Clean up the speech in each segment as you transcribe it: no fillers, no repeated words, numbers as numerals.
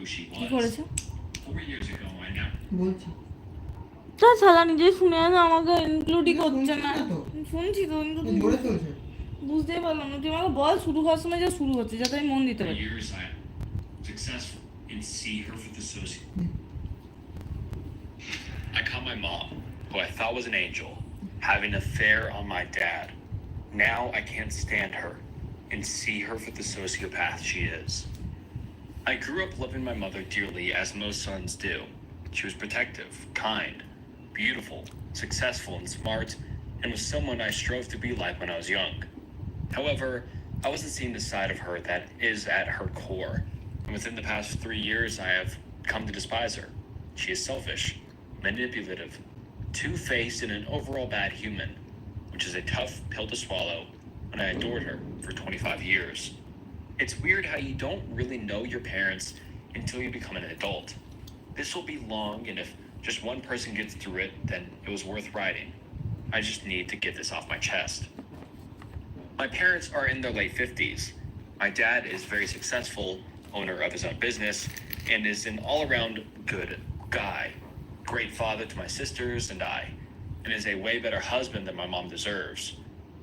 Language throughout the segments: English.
কি করেছে বলছি তা শালা নিজে শুনে আছে, আমাকে ইনক্লুডই করছে না। শুনছি তো, কিন্তু তুই জোরে চলছে। বুঝতেই পারলাম না। তুই আমাকে বল শুরু হওয়ার সময় যা শুরু হচ্ছে, যাতে আমি মন দিতে পারি। I caught my mom, who I thought was an angel, having an affair on my dad. Now I can't stand her and see her for the sociopath she is. I grew up loving my mother dearly, as most sons do. She was protective, kind, beautiful, successful, and smart, and was someone I strove to be like when I was young. However, I wasn't seeing the side of her that is at her core, and within the past 3 years, I have come to despise her. She is selfish, manipulative, two-faced, and an overall bad human, which is a tough pill to swallow when I adored her for 25 years. It's weird how you don't really know your parents until you become an adult. This will be long, and if just one person gets through it, then it was worth writing. I just need to get this off my chest. My parents are in their late 50s. My dad is very successful, owner of his own business, and is an all-around good guy. Great father to my sisters and I, and is a way better husband than my mom deserves.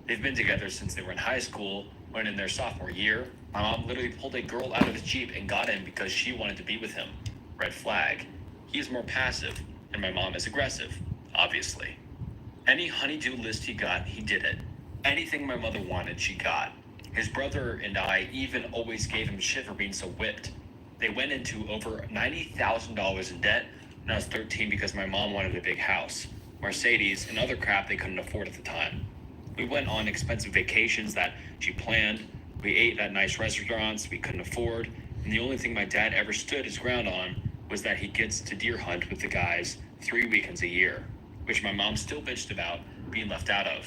They've been together since they were in high school, when in their sophomore year, my mom literally pulled a girl out of his Jeep and got in because she wanted to be with him. Red flag. He is more passive, and my mom is aggressive, obviously. Any honeydew list he got, he did it. Anything my mother wanted, she got. His brother and I even always gave him shit for being so whipped. They went into over $90,000 in debt when I was 13 because my mom wanted a big house, Mercedes, and other crap they couldn't afford at the time. We went on expensive vacations that she planned. We ate at nice restaurants we couldn't afford, and the only thing my dad ever stood his ground on was that he gets to deer hunt with the guys 3 weekends a year, which my mom still bitched about being left out of.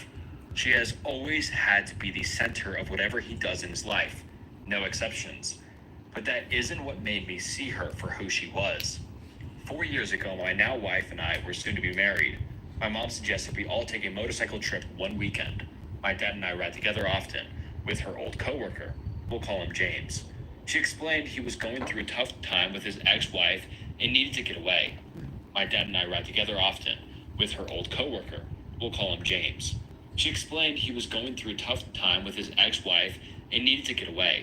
She has always had to be the center of whatever he does in his life, no exceptions. But that isn't what made me see her for who she was. 4 years ago, my now wife and I were soon to be married. My mom suggested we all take a motorcycle trip one weekend. My dad and I ride together often with her old coworker. We'll call him James. She explained he was going through a tough time with his ex-wife and needed to get away. My dad and I ride together often with her old coworker. We'll call him James. She explained he was going through a tough time with his ex-wife and needed to get away.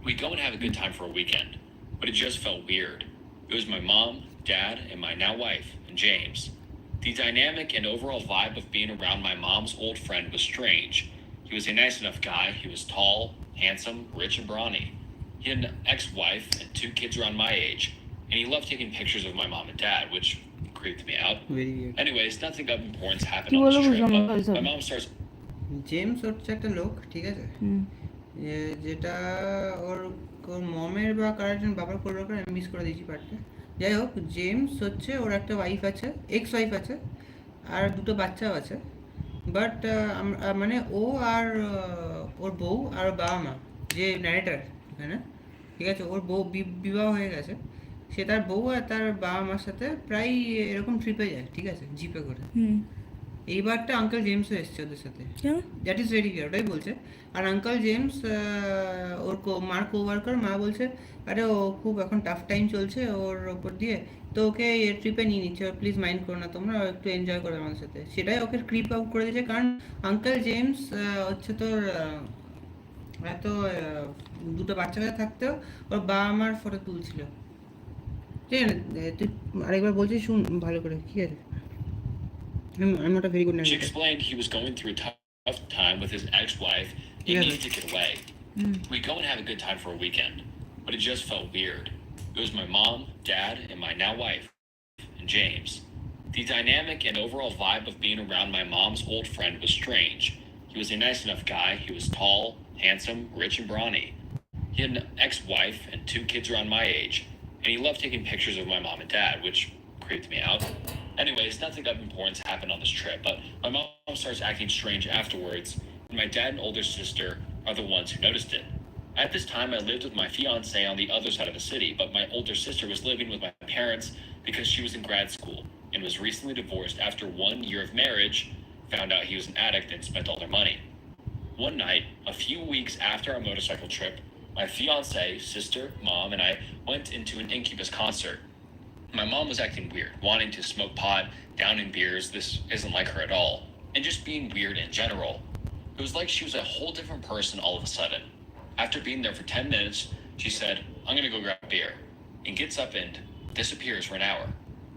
We go and have a good time for a weekend, but it just felt weird. It was my mom, dad, and my now wife, and James. The dynamic and overall vibe of being around my mom's old friend was strange. He was a nice enough guy. He was tall, handsome, rich, and brawny. He had an ex-wife and 2 kids around my age, and he loved taking pictures of my mom and dad, which creeped me out. Very weird. Anyways, nothing of importance happened on this trip, but my mom starts... James হচ্ছে একটা লোক, ঠিক আছে, যেটা ওর ওর মমের বা কার একজন বাবার করে রাখার আমি মিস করে দিয়েছি পার্টটা। যাই হোক, জেমস হচ্ছে ওর একটা ওয়াইফ আছে, এক্স ওয়াইফ আছে, আর 2টো বাচ্চাও আছে। বাট মানে ও আর ওর বউ আর ওর বাবা মা, যে ন্যারেটার এখানে, ঠিক আছে, ওর বউ বিবাহ হয়ে গেছে। সে তার বউ আর তার বাবা মার সাথে প্রায় এরকম ট্রিপে যায়, ঠিক আছে, জিপে করে। এইবারটা আঙ্কেল জেমসও এসছে ওদের সাথে, দ্যাট ইজ ভেরি ক্লিয়ার, ওটাই বলছে। আর আঙ্কেল জেমস ওর মার কোওয়ার্কার, মা বলছে আরে ও খুব এখন টাফ টাইম চলছে ওর ওপর দিয়ে, তো ওকে ট্রিপে নিয়ে নিচ্ছে, প্লিজ মাইন্ড করো না তোমরা, একটু এনজয় করো আমাদের সাথে। সেটাই ওকে ক্রিপ আউট করে দিয়েছে, কারণ আঙ্কেল জেমস হচ্ছে তোর এত 2টো বাচ্চা কাছে থাকতেও ওর বাবা মার ফটো তুলছিল। ঠিক আছে, তুই আরেকবার বলছিস, শুন ভালো করে, ঠিক আছে? I'm not a very good narrator. She explained he was going through a tough time with his ex-wife and needed to get away. We go and have a good time for a weekend, but it just felt weird. It was my mom, dad, and my now wife, and James. The dynamic and overall vibe of being around my mom's old friend was strange. He was a nice enough guy. He was tall, handsome, rich, and brawny. He had an ex-wife and 2 kids around my age, and he loved taking pictures of my mom and dad, which creeped me out. Anyways, nothing of importance happened on this trip, but my mom starts acting strange afterwards, and my dad and older sister are the ones who noticed it. At this time, I lived with my fiance on the other side of the city, but my older sister was living with my parents because she was in grad school and was recently divorced after 1 year of marriage, found out he was an addict and spent all their money. One night, a few weeks after our motorcycle trip, My fiance, sister, mom, and I went into an Incubus concert. My mom was acting weird, wanting to smoke pot, downing beers. This isn't like her at all. And just being weird in general. It was like she was a whole different person all of a sudden. After being there for 10 minutes, she said, I'm gonna go grab a beer, and gets up and disappears for an hour.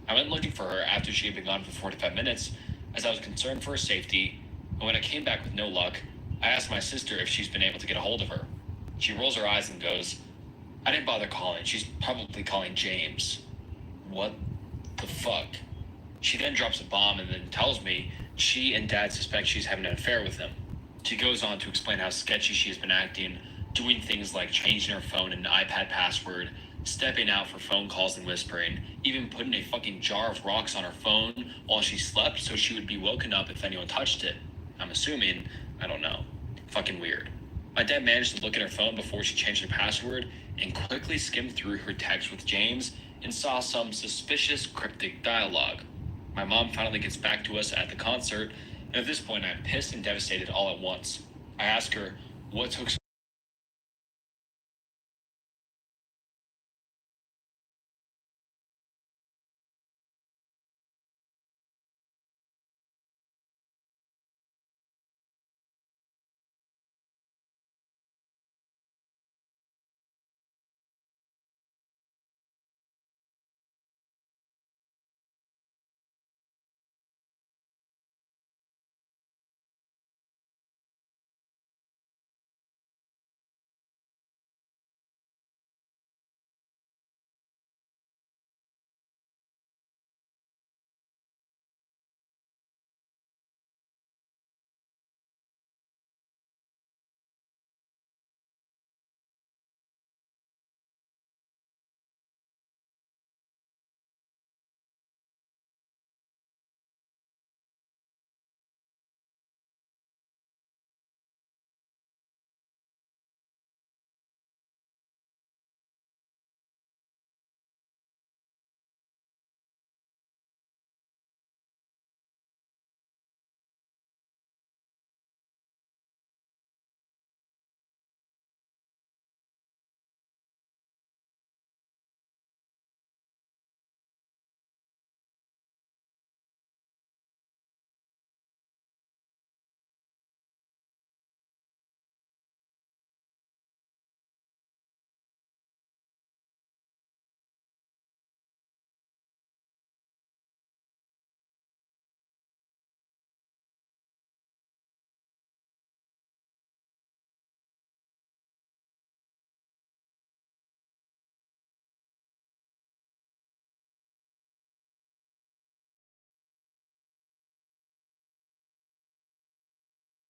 I went looking for her after she had been gone for 45 minutes, as I was concerned for her safety, and when I came back with no luck, I asked my sister if she's been able to get a hold of her. She rolls her eyes and goes, I didn't bother calling. She's probably calling James. What the fuck? She then drops a bomb and then tells me she and Dad suspect she's having an affair with him. She goes on to explain how sketchy she has been acting, doing things like changing her phone and iPad password, stepping out for phone calls and whispering, even putting a fucking jar of rocks on her phone while she slept so she would be woken up if anyone touched it. I'm assuming, I don't know. Fucking weird. My dad managed to look at her phone before she changed her password and quickly skimmed through her text with James and saw some suspicious cryptic dialogue. My mom finally gets back to us at the concert, and at this point I'm pissed and devastated all at once. I ask her, what took so